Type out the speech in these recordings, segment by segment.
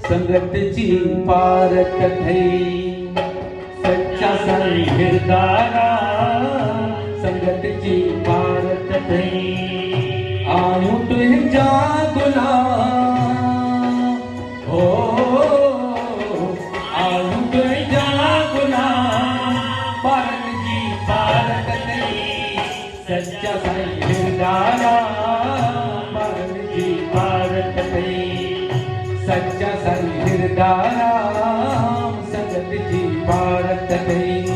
संगत जी पारत थई सच्चा साईं हिरदारा संगत जी पारत थई आयूं तुंहिंजा गुलाम हो आयूं तुंहिंजा गुलाम पारत जी पारत थई सच्चा साईं हिरदारा पारत जी पारत थई सच्चा साईं हिरदारा संगत जी पारत थई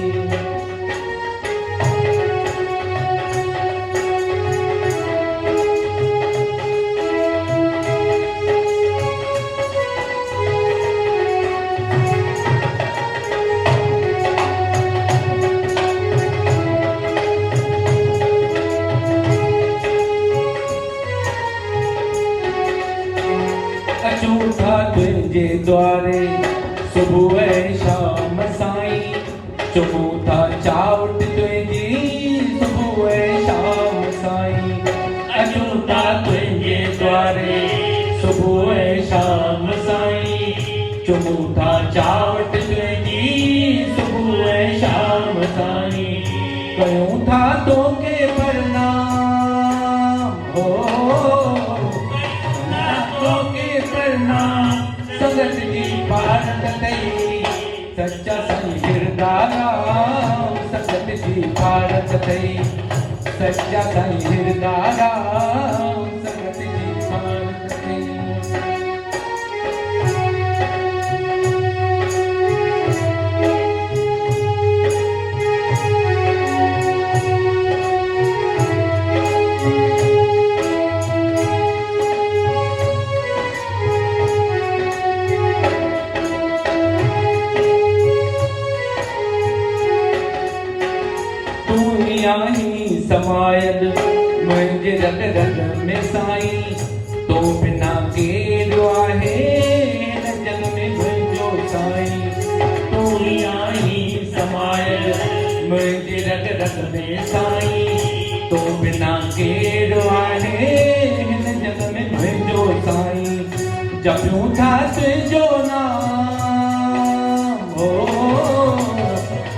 अचूं था तुंहिंजे द्वारे सुबुह शाम साईं चुमूं था चावट तुंहिंजी सुबुह शाम साईं अचूं था तुंहिंजे द्वारे सुबुह शाम साईं चुमूं था चावट तुंहिंजी सुबुह शाम साईं कयूं था तोखे प्रणाम हो संगत जी पारत थई सच्चा साईं हिरदारा संगत जी पारत थई सच्चा साईं हिरदारा संगत जी पारत थई आई समायल मुंहिंजे रग रग में साईं तो बिना केरु आहे हिन जग में मुंहिंजो साईं तूं ई आई समायल मुंहिंजे रग रग में साईं तो बिना केरु आहे हिन जग में मुंहिंजो साईं जपियूं था तुंहिंजो नाम हो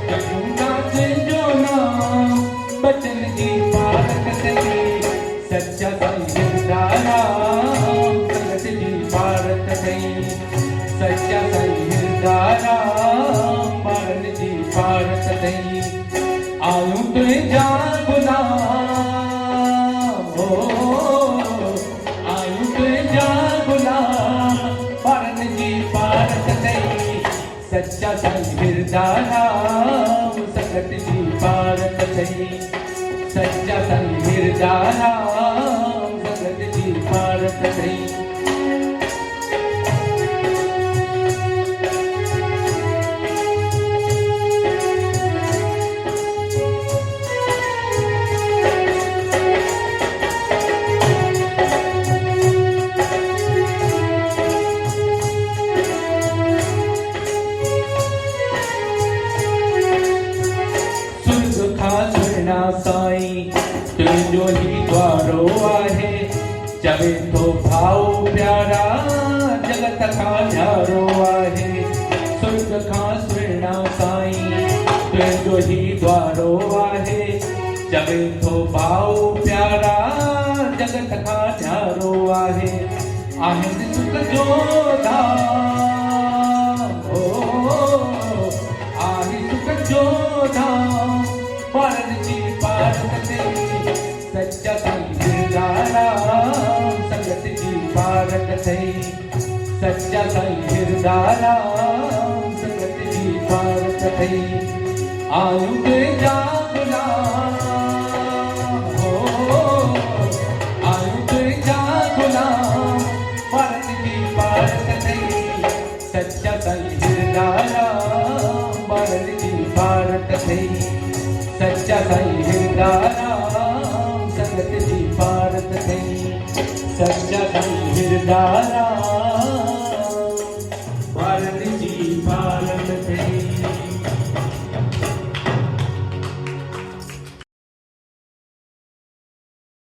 जपियूं था तुंहिंजो नाम बचन जी पारत थई सच्चा साईं हिरदारा संगत जी पारत थई सच्चा साईं हिरदारा पारन जी पारत थई आयूं तुंहिंजा गुलाम हो आयूं तुंहिंजा गुलाम पारन जी पारत थई सच्चा साईं हिरदारा संगत जी पारत थई सच्चा साईं हिरदारा संगत जी पारत थई साईं तुंहिंजो ही द्वारो आहे चवे थो भाऊ प्यारा जगत खां न्यारो आहे स्वर्ग खां सुहिणा साईं तुंहिंजो ही द्वारो आहे चवे थो भाऊ प्यारा जगत खां न्यारो आहे आहिनि सुख जो धाम हो आहे सुख जो धाम पारन जी पारत थई सच्चा साईं हिरदारा संगत जी पारत थई सच्चा साईं हिरदारा संगत जी पारत थई आयूं तुंहिंजा गुलाम हो आयूं तुंहिंजा गुलाम पारन जी पारत थई सच्चा साईं हिरदारा पारन जी पारत थई सच्चा साईं हिरदारा संगत जी पारत थई सच्चा साईं हिरदारा